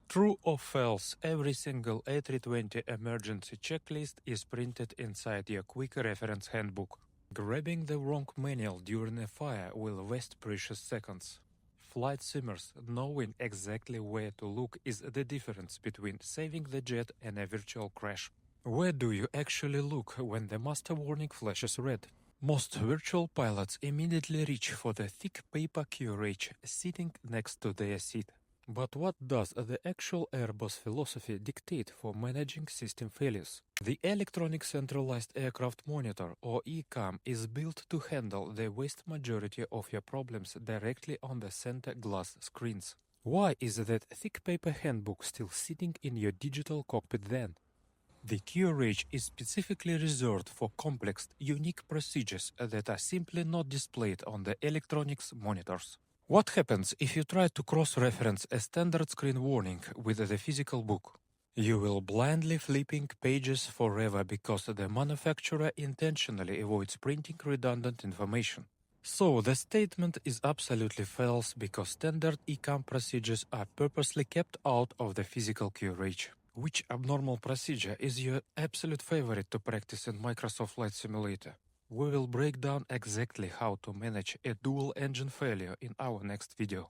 True or false, every single A320 emergency checklist is printed inside your quick reference handbook. Grabbing the wrong manual during a fire will waste precious seconds. Flight simmers knowing exactly where to look is the difference between saving the jet and a virtual crash. Where do you actually look when the master warning flashes red? Most virtual pilots immediately reach for the thick paper QRH sitting next to their seat. But what does the actual Airbus philosophy dictate for managing system failures? The Electronic Centralized Aircraft Monitor, or ECAM, is built to handle the vast majority of your problems directly on the center glass screens. Why is that thick paper handbook still sitting in your digital cockpit then? The QRH is specifically reserved for complex, unique procedures that are simply not displayed on the electronics monitors. What happens if you try to cross-reference a standard screen warning with the physical book? You will blindly flipping pages forever because the manufacturer intentionally avoids printing redundant information. So the statement is absolutely false because standard ECAM procedures are purposely kept out of the physical QRH. Which abnormal procedure is your absolute favorite to practice in Microsoft Flight Simulator? We will break down exactly how to manage a dual engine failure in our next video.